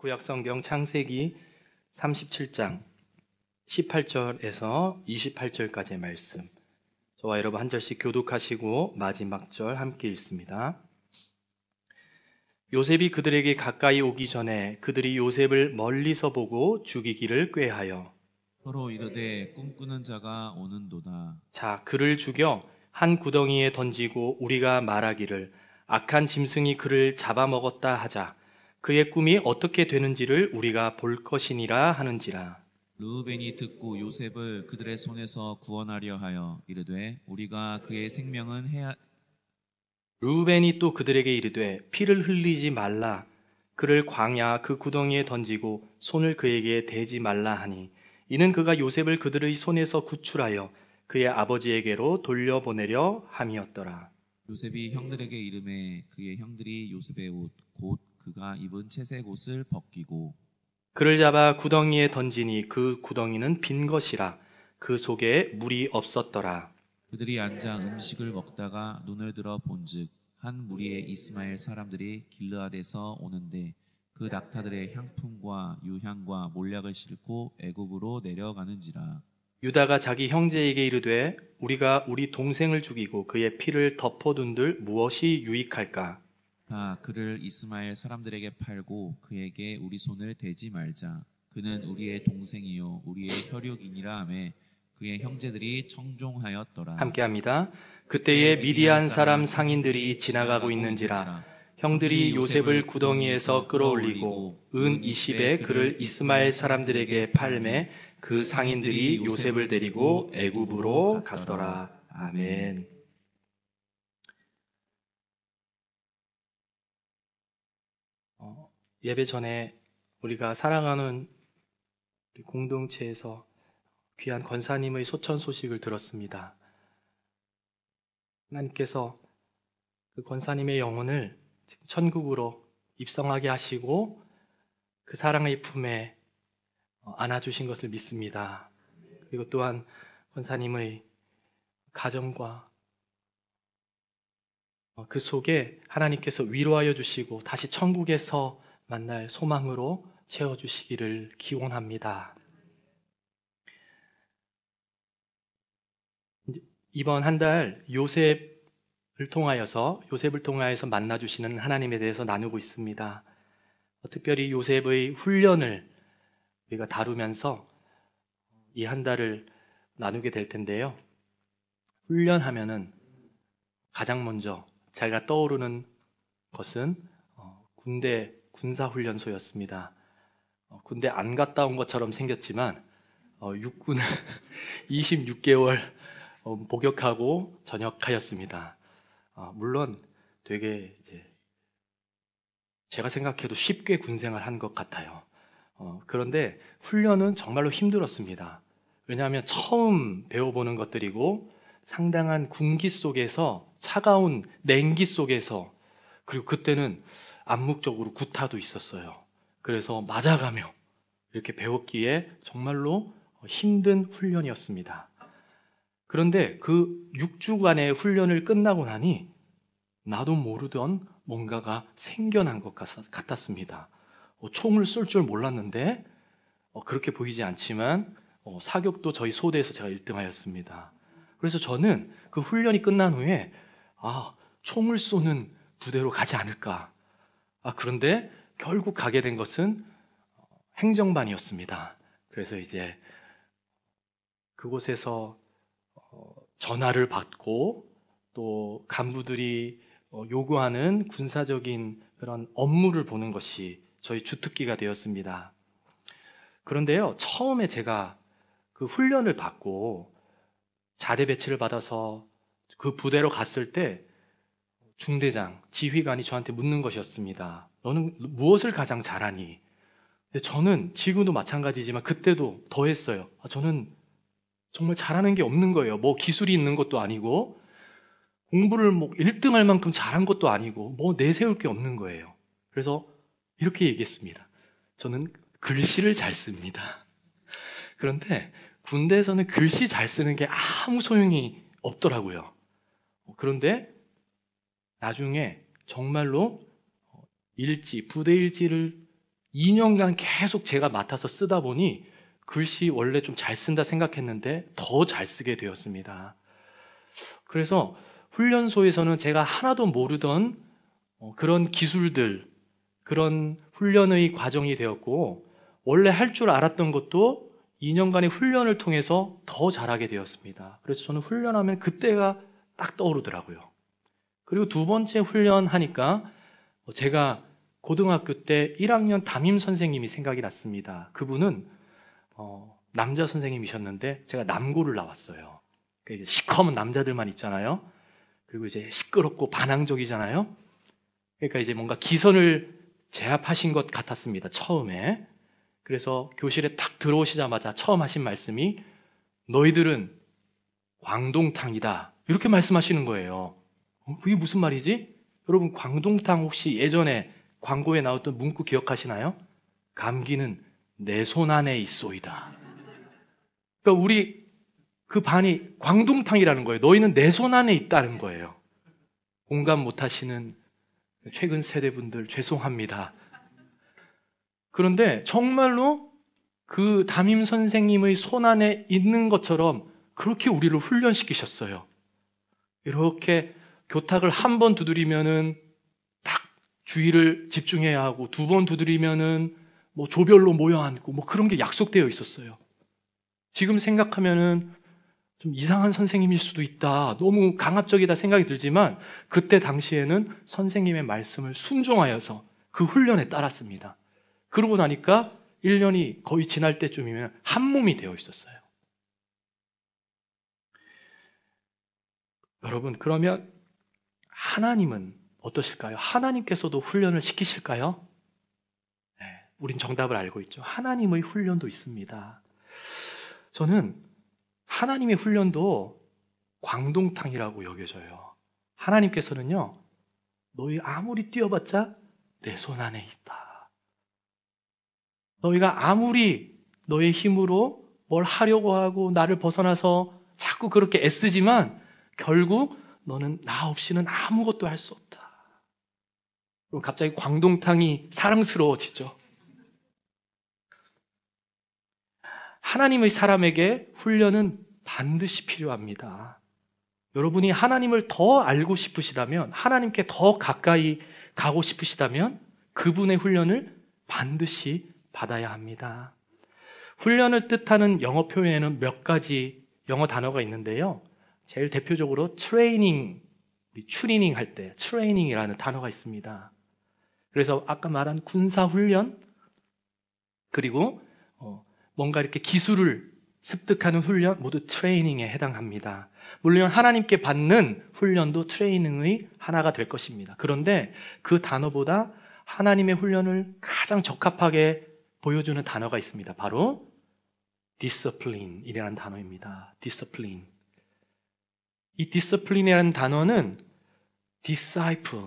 구약성경 창세기 37장 18절에서 28절까지의 말씀, 저와 여러분 한 절씩 교독하시고 마지막 절 함께 읽습니다. 요셉이 그들에게 가까이 오기 전에 그들이 요셉을 멀리서 보고 죽이기를 꾀하여 서로 이르되 꿈꾸는 자가 오는도다. 자, 그를 죽여 한 구덩이에 던지고 우리가 말하기를 악한 짐승이 그를 잡아먹었다 하자. 그의 꿈이 어떻게 되는지를 우리가 볼 것이니라 하는지라. 르우벤이 듣고 요셉을 그들의 손에서 구원하려 하여 이르되 우리가 그의 생명은 르우벤이 또 그들에게 이르되 피를 흘리지 말라. 그를 광야 그 구덩이에 던지고 손을 그에게 대지 말라 하니 이는 그가 요셉을 그들의 손에서 구출하여 그의 아버지에게로 돌려보내려 함이었더라. 요셉이 형들에게 이르매 그의 형들이 요셉의 옷 곧 그가 입은 채색 옷을 벗기고 그를 잡아 구덩이에 던지니 그 구덩이는 빈 것이라. 그 속에 물이 없었더라. 그들이 앉아 음식을 먹다가 눈을 들어 본즉 한 무리의 이스마엘 사람들이 길르앗에서 오는데 그 낙타들의 향품과 유향과 몰약을 싣고 애굽으로 내려가는지라. 유다가 자기 형제에게 이르되 우리가 우리 동생을 죽이고 그의 피를 덮어둔들 무엇이 유익할까? 다 그를 이스마엘 사람들에게 팔고 그에게 우리 손을 대지 말자. 그는 우리의 동생이요 우리의 혈육이니라 하매 그의 형제들이 청종하였더라. 함께합니다. 그때에 미디안 사람 상인들이 지나가고 있는지라 형들이 요셉을 구덩이에서 끌어올리고 은 20에 그를 이스마엘 사람들에게 팔매 그 상인들이 요셉을 데리고 애굽으로 갔더라. 아멘. 예배 전에 우리가 사랑하는 우리 공동체에서 귀한 권사님의 소천 소식을 들었습니다. 하나님께서 그 권사님의 영혼을 천국으로 입성하게 하시고 그 사랑의 품에 안아주신 것을 믿습니다. 그리고 또한 권사님의 가정과 그 속에 하나님께서 위로하여 주시고 다시 천국에서 만날 소망으로 채워주시기를 기원합니다. 이번 한 달 요셉을 통하여서 만나주시는 하나님에 대해서 나누고 있습니다. 특별히 요셉의 훈련을 우리가 다루면서 이 한 달을 나누게 될 텐데요. 훈련하면은 가장 먼저 제가 떠오르는 것은 군대 군사훈련소였습니다. 군대 안 갔다 온 것처럼 생겼지만 육군을 26개월 복역하고 전역하였습니다. 물론 되게 제가 생각해도 쉽게 군생활 한 것 같아요. 그런데 훈련은 정말로 힘들었습니다. 왜냐하면 처음 배워보는 것들이고 상당한 군기 속에서 차가운 냉기 속에서 그리고 그때는 암묵적으로 구타도 있었어요. 그래서 맞아가며 이렇게 배웠기에 정말로 힘든 훈련이었습니다. 그런데 그 6주간의 훈련을 끝나고 나니 나도 모르던 뭔가가 생겨난 것 같았습니다. 총을 쏠 줄 몰랐는데 그렇게 보이지 않지만 사격도 저희 소대에서 제가 1등하였습니다. 그래서 저는 그 훈련이 끝난 후에 총을 쏘는 부대로 가지 않을까. 그런데 결국 가게 된 것은 행정반이었습니다. 그래서 이제 그곳에서 전화를 받고 또 간부들이 요구하는 군사적인 그런 업무를 보는 것이 저희 주특기가 되었습니다. 그런데요, 처음에 제가 그 훈련을 받고 자대 배치를 받아서 그 부대로 갔을 때 중대장, 지휘관이 저한테 묻는 것이었습니다. 너는 무엇을 가장 잘하니? 근데 저는 지금도 마찬가지지만 그때도 더 했어요. 저는 정말 잘하는 게 없는 거예요. 뭐 기술이 있는 것도 아니고 공부를 뭐 1등 할 만큼 잘한 것도 아니고 뭐 내세울 게 없는 거예요. 그래서 이렇게 얘기했습니다. 저는 글씨를 잘 씁니다. 그런데 군대에서는 글씨 잘 쓰는 게 아무 소용이 없더라고요. 그런데 나중에 정말로 부대 일지를 2년간 계속 제가 맡아서 쓰다 보니 글씨 원래 좀 잘 쓴다 생각했는데 더 잘 쓰게 되었습니다. 그래서 훈련소에서는 제가 하나도 모르던 그런 기술들, 그런 훈련의 과정이 되었고, 원래 할 줄 알았던 것도 2년간의 훈련을 통해서 더 잘하게 되었습니다. 그래서 저는 훈련하면 그때가 딱 떠오르더라고요. 그리고 두 번째 훈련하니까 제가 고등학교 때 1학년 담임 선생님이 생각이 났습니다. 그분은 남자 선생님이셨는데 제가 남고를 나왔어요. 그러니까 시커먼 남자들만 있잖아요. 그리고 이제 시끄럽고 반항적이잖아요. 그러니까 이제 뭔가 기선을 제압하신 것 같았습니다, 처음에. 그래서 교실에 딱 들어오시자마자 처음 하신 말씀이 너희들은 광동탕이다, 이렇게 말씀하시는 거예요. 그게 무슨 말이지? 여러분, 광동탕 혹시 예전에 광고에 나왔던 문구 기억하시나요? 감기는 내 손 안에 있소이다. 그러니까 우리 그 반이 광동탕이라는 거예요. 너희는 내 손 안에 있다는 거예요. 공감 못하시는 최근 세대분들 죄송합니다. 그런데 정말로 그 담임 선생님의 손 안에 있는 것처럼 그렇게 우리를 훈련시키셨어요. 이렇게 교탁을 한 번 두드리면은 딱 주의를 집중해야 하고, 두 번 두드리면은 뭐 조별로 모여 앉고 뭐 그런 게 약속되어 있었어요. 지금 생각하면은 좀 이상한 선생님일 수도 있다, 너무 강압적이다 생각이 들지만, 그때 당시에는 선생님의 말씀을 순종하여서 그 훈련에 따랐습니다. 그러고 나니까 1년이 거의 지날 때쯤이면 한 몸이 되어 있었어요. 여러분, 그러면 하나님은 어떠실까요? 하나님께서도 훈련을 시키실까요? 네, 우린 정답을 알고 있죠. 하나님의 훈련도 있습니다. 저는 하나님의 훈련도 광동탕이라고 여겨져요. 하나님께서는요, 너희 아무리 뛰어봤자 내 손 안에 있다. 너희가 아무리 너의 힘으로 뭘 하려고 하고 나를 벗어나서 자꾸 그렇게 애쓰지만 결국 너는 나 없이는 아무것도 할 수 없다. 그럼 갑자기 광동탕이 사랑스러워지죠. 하나님의 사람에게 훈련은 반드시 필요합니다. 여러분이 하나님을 더 알고 싶으시다면, 하나님께 더 가까이 가고 싶으시다면 그분의 훈련을 반드시 받아야 합니다. 훈련을 뜻하는 영어 표현에는 몇 가지 영어 단어가 있는데요. 제일 대표적으로 트레이닝, 우리 추리닝 할 때 트레이닝이라는 단어가 있습니다. 그래서 아까 말한 군사훈련, 그리고 뭔가 이렇게 기술을 습득하는 훈련, 모두 트레이닝에 해당합니다. 물론 하나님께 받는 훈련도 트레이닝의 하나가 될 것입니다. 그런데 그 단어보다 하나님의 훈련을 가장 적합하게 보여주는 단어가 있습니다. 바로 discipline이라는 단어입니다. discipline. 이 discipline이라는 단어는 disciple,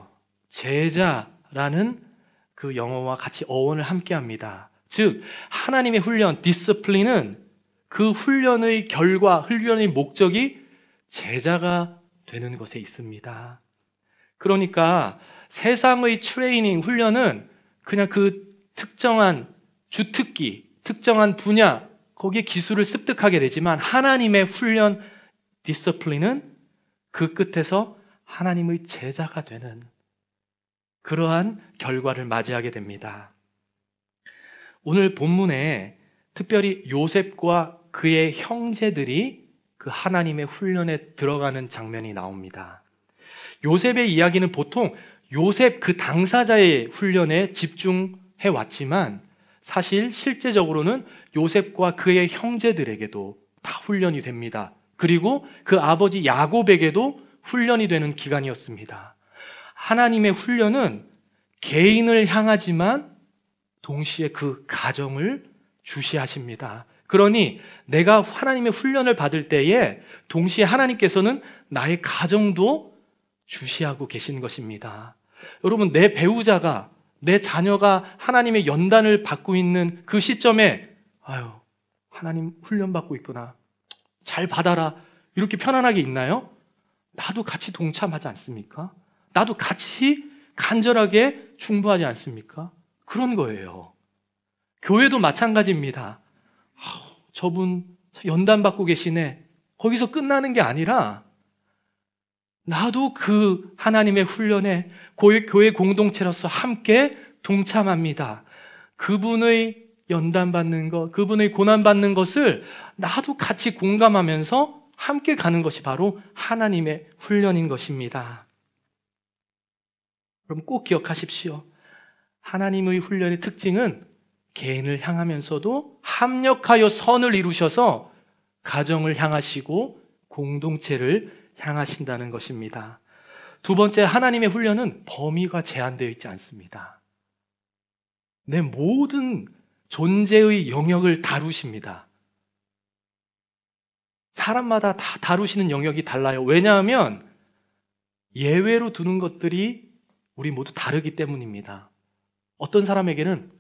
제자라는 그 영어와 같이 어원을 함께합니다. 즉, 하나님의 훈련, discipline은 그 훈련의 결과, 훈련의 목적이 제자가 되는 것에 있습니다. 그러니까 세상의 트레이닝, 훈련은 그냥 그 특정한 주특기, 특정한 분야, 거기에 기술을 습득하게 되지만, 하나님의 훈련, 디스플린은 그 끝에서 하나님의 제자가 되는 그러한 결과를 맞이하게 됩니다. 오늘 본문에 특별히 요셉과 그의 형제들이 그 하나님의 훈련에 들어가는 장면이 나옵니다. 요셉의 이야기는 보통 요셉 그 당사자의 훈련에 집중해 왔지만, 사실 실제적으로는 요셉과 그의 형제들에게도 다 훈련이 됩니다. 그리고 그 아버지 야곱에게도 훈련이 되는 기간이었습니다. 하나님의 훈련은 개인을 향하지만 동시에 그 가정을 주시하십니다. 그러니 내가 하나님의 훈련을 받을 때에 동시에 하나님께서는 나의 가정도 주시하고 계신 것입니다. 여러분, 내 배우자가, 내 자녀가 하나님의 연단을 받고 있는 그 시점에 아유, 하나님 훈련 받고 있구나, 잘 받아라, 이렇게 편안하게 있나요? 나도 같이 동참하지 않습니까? 나도 같이 간절하게 충고하지 않습니까? 그런 거예요. 교회도 마찬가지입니다. 저분 연단 받고 계시네. 거기서 끝나는 게 아니라 나도 그 하나님의 훈련에 교회 공동체로서 함께 동참합니다. 그분의 연단받는 것, 그분의 고난받는 것을 나도 같이 공감하면서 함께 가는 것이 바로 하나님의 훈련인 것입니다. 그럼 꼭 기억하십시오. 하나님의 훈련의 특징은 개인을 향하면서도 합력하여 선을 이루셔서 가정을 향하시고 공동체를 향하신다는 것입니다. 두 번째, 하나님의 훈련은 범위가 제한되어 있지 않습니다. 내 모든 존재의 영역을 다루십니다. 사람마다 다 다루시는 영역이 달라요. 왜냐하면 예외로 두는 것들이 우리 모두 다르기 때문입니다. 어떤 사람에게는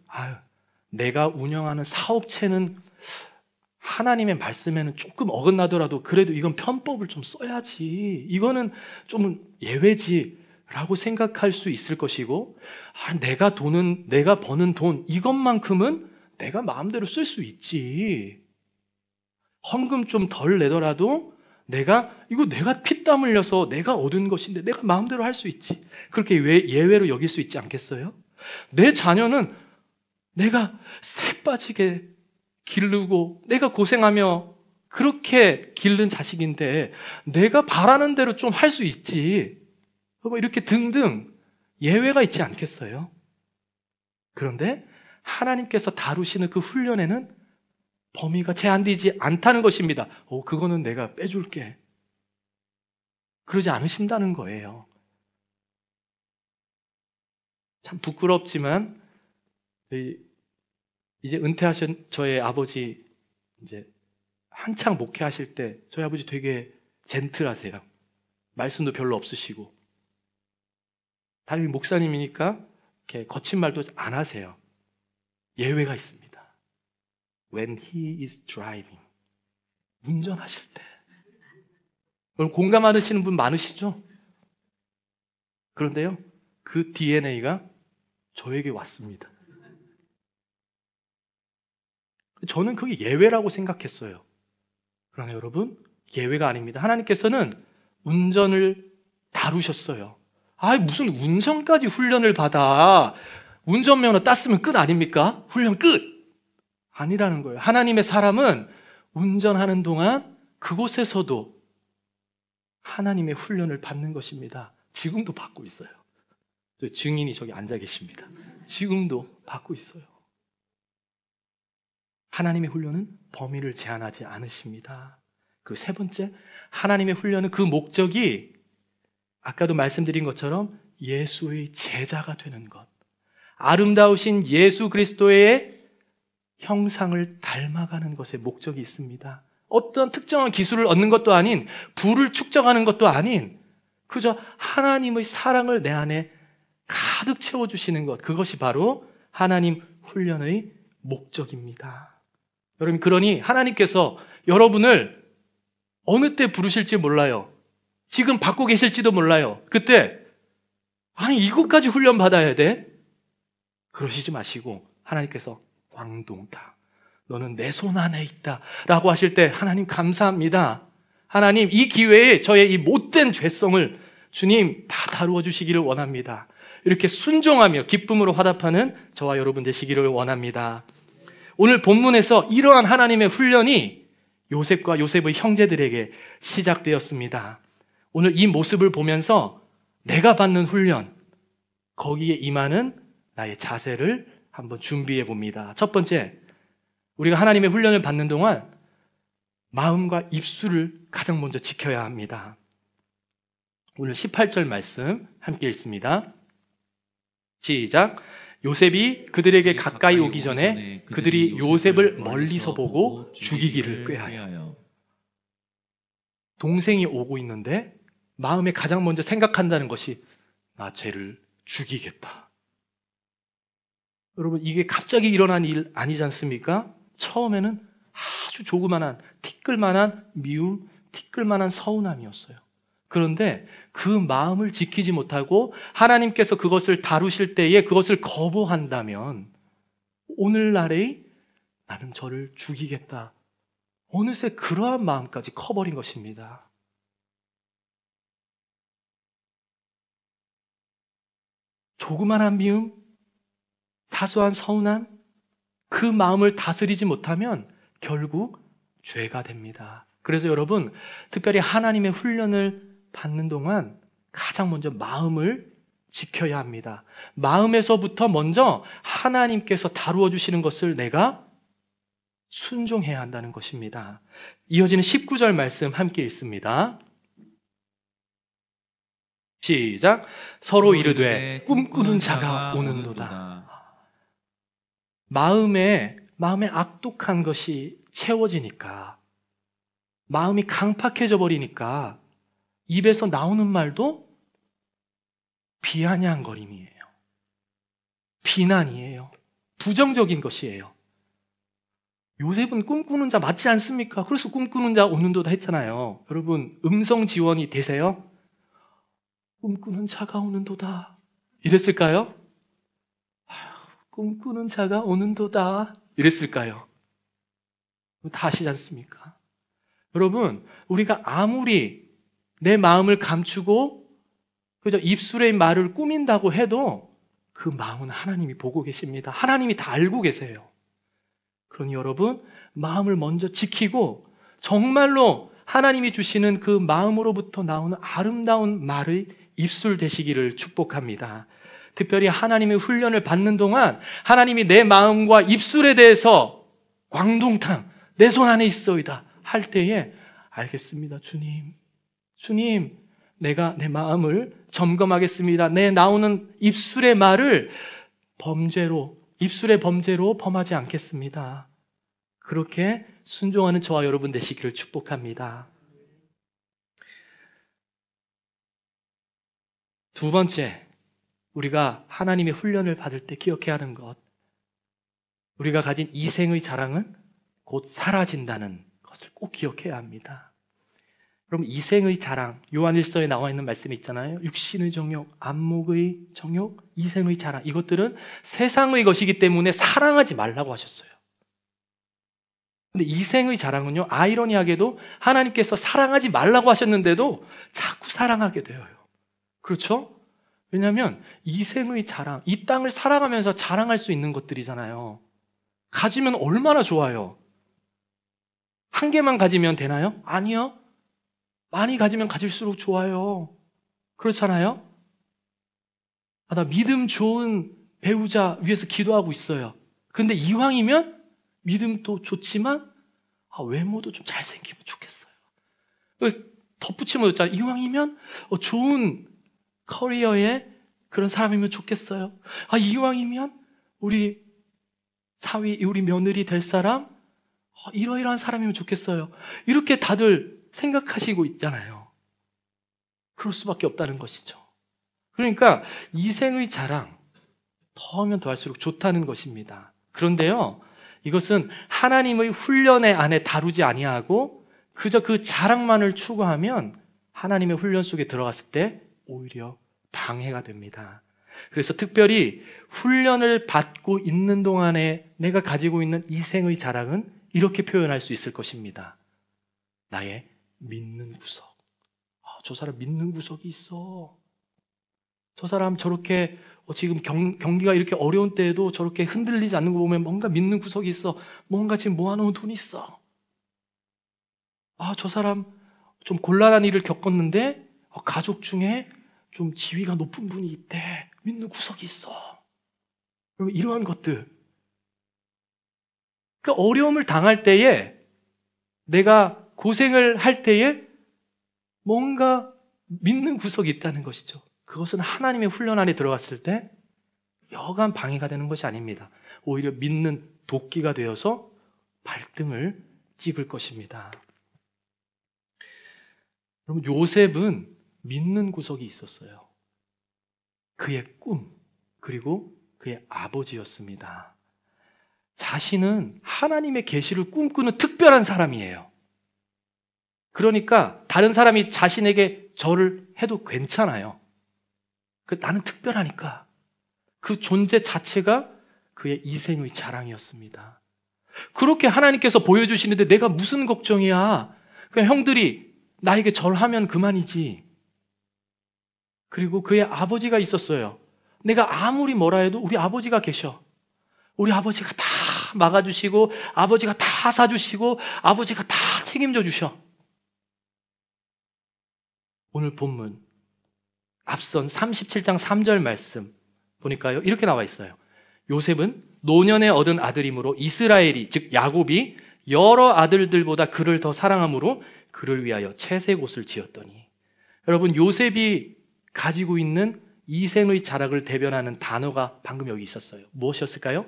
내가 운영하는 사업체는 하나님의 말씀에는 조금 어긋나더라도 그래도 이건 편법을 좀 써야지, 이거는 좀 예외지 라고 생각할 수 있을 것이고, 내가 버는 돈 이것만큼은 내가 마음대로 쓸 수 있지, 헌금 좀 덜 내더라도 내가 피땀 흘려서 내가 얻은 것인데 내가 마음대로 할 수 있지, 그렇게 예외로 여길 수 있지 않겠어요? 내 자녀는 내가 새 빠지게 기르고 내가 고생하며 그렇게 기른 자식인데 내가 바라는 대로 좀 할 수 있지, 이렇게 등등 예외가 있지 않겠어요? 그런데 하나님께서 다루시는 그 훈련에는 범위가 제한되지 않다는 것입니다. 그거는 내가 빼줄게, 그러지 않으신다는 거예요. 참 부끄럽지만 이제 은퇴하신 저의 아버지, 이제 한창 목회하실 때 저희 아버지 되게 젠틀하세요. 말씀도 별로 없으시고 담임 목사님이니까 이렇게 거친 말도 안 하세요. 예외가 있습니다. When he is driving, 운전하실 때. 그럼 공감하시는 분 많으시죠? 그런데요, 그 DNA가 저에게 왔습니다. 저는 그게 예외라고 생각했어요. 그러나 여러분, 예외가 아닙니다. 하나님께서는 운전을 다루셨어요. 무슨 운전까지 훈련을 받아. 운전면허 땄으면 끝 아닙니까? 훈련 끝! 아니라는 거예요. 하나님의 사람은 운전하는 동안 그곳에서도 하나님의 훈련을 받는 것입니다. 지금도 받고 있어요. 증인이 저기 앉아 계십니다. 지금도 받고 있어요. 하나님의 훈련은 범위를 제한하지 않으십니다. 그리고 세 번째, 하나님의 훈련은 그 목적이 아까도 말씀드린 것처럼 예수의 제자가 되는 것, 아름다우신 예수 그리스도의 형상을 닮아가는 것에 목적이 있습니다. 어떤 특정한 기술을 얻는 것도 아닌, 부를 축적하는 것도 아닌, 그저 하나님의 사랑을 내 안에 가득 채워주시는 것, 그것이 바로 하나님 훈련의 목적입니다. 여러분, 그러니 하나님께서 여러분을 어느 때 부르실지 몰라요. 지금 받고 계실지도 몰라요. 그때 이것까지 훈련 받아야 돼? 그러시지 마시고 하나님께서 광동다, 너는 내 손 안에 있다 라고 하실 때 하나님 감사합니다. 하나님, 이 기회에 저의 이 못된 죄성을 주님 다 다루어 주시기를 원합니다. 이렇게 순종하며 기쁨으로 화답하는 저와 여러분 되시기를 원합니다. 오늘 본문에서 이러한 하나님의 훈련이 요셉과 요셉의 형제들에게 시작되었습니다. 오늘 이 모습을 보면서 내가 받는 훈련, 거기에 임하는 나의 자세를 한번 준비해 봅니다. 첫 번째, 우리가 하나님의 훈련을 받는 동안 마음과 입술을 가장 먼저 지켜야 합니다. 오늘 18절 말씀 함께 읽습니다. 시작. 요셉이 그들에게 가까이 오기 전에 그들이 요셉을 멀리서 보고 죽이기를 꾀하여. 동생이 오고 있는데 마음에 가장 먼저 생각한다는 것이 나 쟤를 죽이겠다. 여러분, 이게 갑자기 일어난 일 아니지 않습니까? 처음에는 아주 조그만한 티끌만한 미움, 티끌만한 서운함이었어요. 그런데 그 마음을 지키지 못하고 하나님께서 그것을 다루실 때에 그것을 거부한다면 오늘날의 나는 저를 죽이겠다. 어느새 그러한 마음까지 커버린 것입니다. 조그만한 미움, 사소한 서운함, 그 마음을 다스리지 못하면 결국 죄가 됩니다. 그래서 여러분, 특별히 하나님의 훈련을 받는 동안 가장 먼저 마음을 지켜야 합니다. 마음에서부터 먼저 하나님께서 다루어 주시는 것을 내가 순종해야 한다는 것입니다. 이어지는 19절 말씀 함께 읽습니다. 시작. 서로 이르되 꿈꾸는 자가 오는도다. 마음에 악독한 것이 채워지니까, 마음이 강팍해져 버리니까 입에서 나오는 말도 비아냥거림이에요. 비난이에요. 부정적인 것이에요. 요셉은 꿈꾸는 자 맞지 않습니까? 그래서 꿈꾸는 자 오는도다 했잖아요. 여러분, 음성 지원이 되세요? 꿈꾸는 자가 오는도다 이랬을까요? 꿈꾸는 자가 오는도다 이랬을까요? 다 아시지 않습니까? 여러분, 우리가 아무리 내 마음을 감추고 그저 입술의 말을 꾸민다고 해도 그 마음은 하나님이 보고 계십니다. 하나님이 다 알고 계세요. 그러니 여러분, 마음을 먼저 지키고 정말로 하나님이 주시는 그 마음으로부터 나오는 아름다운 말의 입술 되시기를 축복합니다. 특별히 하나님의 훈련을 받는 동안 하나님이 내 마음과 입술에 대해서 광동탕 내 손 안에 있어이다 할 때에 알겠습니다. 주님, 내가 내 마음을 점검하겠습니다. 내 나오는 입술의 말을 입술의 범죄로 범하지 않겠습니다. 그렇게 순종하는 저와 여러분 되시기를 축복합니다. 두 번째, 우리가 하나님의 훈련을 받을 때 기억해야 하는 것, 우리가 가진 이생의 자랑은 곧 사라진다는 것을 꼭 기억해야 합니다. 그럼 이생의 자랑, 요한일서에 나와 있는 말씀이 있잖아요. 육신의 정욕, 안목의 정욕, 이생의 자랑, 이것들은 세상의 것이기 때문에 사랑하지 말라고 하셨어요. 근데 이생의 자랑은요, 아이러니하게도 하나님께서 사랑하지 말라고 하셨는데도 자꾸 사랑하게 되어요. 그렇죠? 왜냐하면 이생의 자랑, 이 땅을 살아가면서 자랑할 수 있는 것들이잖아요. 가지면 얼마나 좋아요. 한 개만 가지면 되나요? 아니요. 많이 가지면 가질수록 좋아요. 그렇잖아요? 나 믿음 좋은 배우자 위해서 기도하고 있어요. 근데 이왕이면 믿음도 좋지만 외모도 좀 잘생기면 좋겠어요. 덧붙이면 있잖아요. 이왕이면 좋은 커리어에 그런 사람이면 좋겠어요. 이왕이면 우리 사위, 우리 며느리 될 사람 이러이러한 사람이면 좋겠어요. 이렇게 다들 생각하시고 있잖아요. 그럴 수밖에 없다는 것이죠. 그러니까 이생의 자랑 더하면 더할수록 좋다는 것입니다. 그런데요, 이것은 하나님의 훈련의 안에 다루지 아니하고 그저 그 자랑만을 추구하면 하나님의 훈련 속에 들어갔을 때 오히려 방해가 됩니다. 그래서 특별히 훈련을 받고 있는 동안에 내가 가지고 있는 이생의 자랑은 이렇게 표현할 수 있을 것입니다. 나의 믿는 구석. 저 사람 믿는 구석이 있어. 저 사람 저렇게 지금 경기가 이렇게 어려운 때에도 저렇게 흔들리지 않는 거 보면 뭔가 믿는 구석이 있어. 뭔가 지금 모아놓은 돈이 있어. 저 사람 좀 곤란한 일을 겪었는데 가족 중에 좀 지위가 높은 분이 있대. 믿는 구석이 있어. 그러면 이러한 것들. 그러니까 어려움을 당할 때에, 내가 고생을 할 때에 뭔가 믿는 구석이 있다는 것이죠. 그것은 하나님의 훈련 안에 들어갔을 때 여간 방해가 되는 것이 아닙니다. 오히려 믿는 도끼가 되어서 발등을 찍을 것입니다. 여러분, 요셉은 믿는 구석이 있었어요. 그의 꿈, 그리고 그의 아버지였습니다. 자신은 하나님의 계시를 꿈꾸는 특별한 사람이에요. 그러니까 다른 사람이 자신에게 절을 해도 괜찮아요. 나는 특별하니까. 그 존재 자체가 그의 이생의 자랑이었습니다. 그렇게 하나님께서 보여주시는데 내가 무슨 걱정이야? 그냥 형들이 나에게 절하면 그만이지. 그리고 그의 아버지가 있었어요. 내가 아무리 뭐라 해도 우리 아버지가 계셔. 우리 아버지가 다 막아주시고, 아버지가 다 사주시고, 아버지가 다 책임져 주셔. 오늘 본문 앞선 37장 3절 말씀 보니까요, 이렇게 나와 있어요. 요셉은 노년에 얻은 아들이므로 이스라엘이, 즉 야곱이 여러 아들들보다 그를 더 사랑함으로 그를 위하여 채색 옷을 지었더니. 여러분, 요셉이 가지고 있는 이생의 자락을 대변하는 단어가 방금 여기 있었어요. 무엇이었을까요?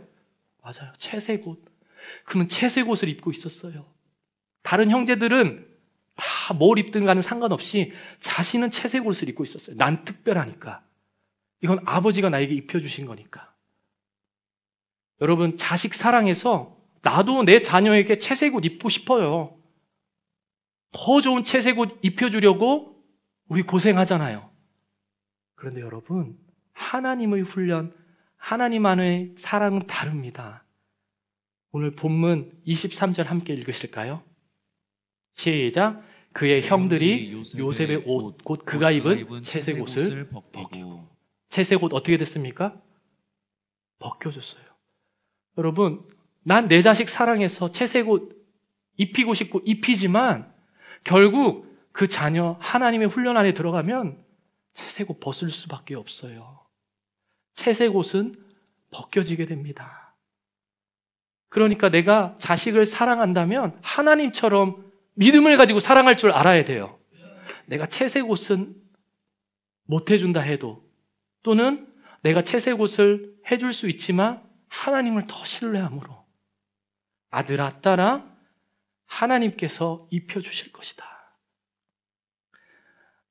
맞아요. 채색 옷. 그는 채색 옷을 입고 있었어요. 다른 형제들은 다 뭘 입든가는 상관없이 자신은 채색 옷을 입고 있었어요. 난 특별하니까. 이건 아버지가 나에게 입혀주신 거니까. 여러분, 자식 사랑해서 나도 내 자녀에게 채색 옷 입고 싶어요. 더 좋은 채색 옷 입혀주려고 우리 고생하잖아요. 그런데 여러분, 하나님의 훈련, 하나님 안의 사랑은 다릅니다. 오늘 본문 23절 함께 읽으실까요? 시작. 그의 형들이 요셉의 옷, 곧 그가 입은 채색 옷을 벗기고. 채색 옷 어떻게 됐습니까? 벗겨줬어요. 여러분, 난 내 자식 사랑해서 채색 옷 입히고 싶고 입히지만 결국 그 자녀 하나님의 훈련 안에 들어가면 채색 옷 벗을 수밖에 없어요. 채색 옷은 벗겨지게 됩니다. 그러니까 내가 자식을 사랑한다면 하나님처럼 믿음을 가지고 사랑할 줄 알아야 돼요. 내가 채색 옷은 못 해준다 해도, 또는 내가 채색 옷을 해줄 수 있지만 하나님을 더 신뢰함으로, 아들아, 딸아, 하나님께서 입혀주실 것이다.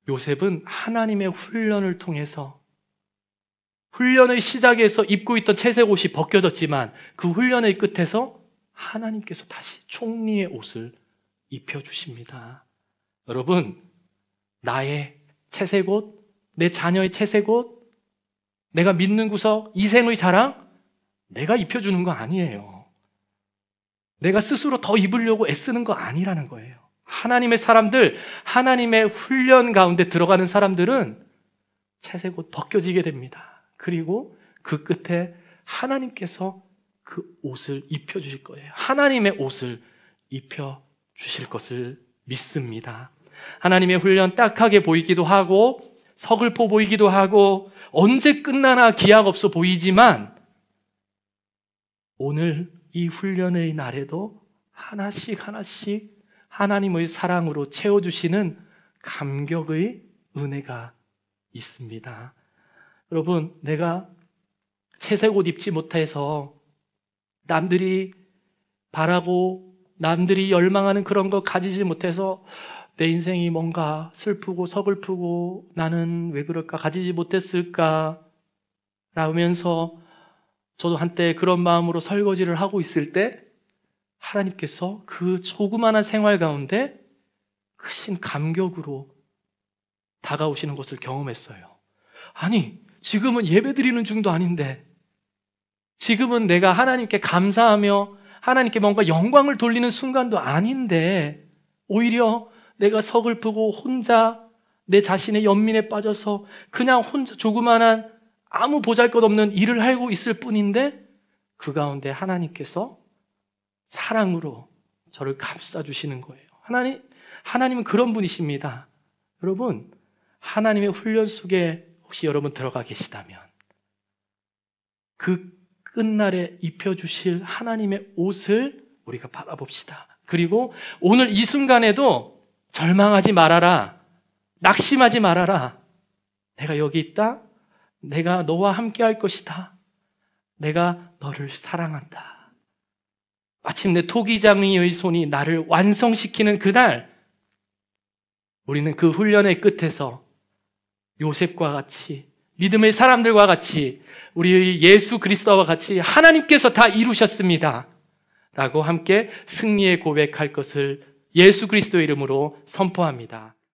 요셉은 하나님의 훈련을 통해서, 훈련의 시작에서 입고 있던 채색 옷이 벗겨졌지만 그 훈련의 끝에서 하나님께서 다시 총리의 옷을 입혀주십니다. 여러분, 나의 채색 옷, 내 자녀의 채색 옷, 내가 믿는 구석, 이생의 자랑, 내가 입혀주는 거 아니에요. 내가 스스로 더 입으려고 애쓰는 거 아니라는 거예요. 하나님의 사람들, 하나님의 훈련 가운데 들어가는 사람들은 채색 옷 벗겨지게 됩니다. 그리고 그 끝에 하나님께서 그 옷을 입혀주실 거예요. 하나님의 옷을 입혀주실 것을 믿습니다. 하나님의 훈련 딱하게 보이기도 하고 서글퍼 보이기도 하고 언제 끝나나 기약 없어 보이지만 오늘 이 훈련의 날에도 하나씩 하나씩 하나님의 사랑으로 채워주시는 감격의 은혜가 있습니다. 여러분, 내가 채색 옷 입지 못해서 남들이 바라고 남들이 열망하는 그런 거 가지지 못해서 내 인생이 뭔가 슬프고 서글프고 나는 왜 그럴까, 가지지 못했을까 라면서 저도 한때 그런 마음으로 설거지를 하고 있을 때 하나님께서 그 조그마한 생활 가운데 크신 감격으로 다가오시는 것을 경험했어요. 아니, 지금은 예배드리는 중도 아닌데, 지금은 내가 하나님께 감사하며 하나님께 뭔가 영광을 돌리는 순간도 아닌데, 오히려 내가 서글프고 혼자 내 자신의 연민에 빠져서 그냥 혼자 조그만한 아무 보잘것없는 일을 하고 있을 뿐인데, 그 가운데 하나님께서 사랑으로 저를 감싸주시는 거예요. 하나님은 그런 분이십니다. 여러분, 하나님의 훈련 속에 혹시 여러분 들어가 계시다면 그 끝날에 입혀주실 하나님의 옷을 우리가 바라봅시다. 그리고 오늘 이 순간에도 절망하지 말아라, 낙심하지 말아라. 내가 여기 있다. 내가 너와 함께 할 것이다. 내가 너를 사랑한다. 마침내 토기장이의 손이 나를 완성시키는 그날, 우리는 그 훈련의 끝에서 요셉과 같이, 믿음의 사람들과 같이, 우리 예수 그리스도와 같이 하나님께서 다 이루셨습니다 라고 함께 승리의 고백할 것을 예수 그리스도의 이름으로 선포합니다.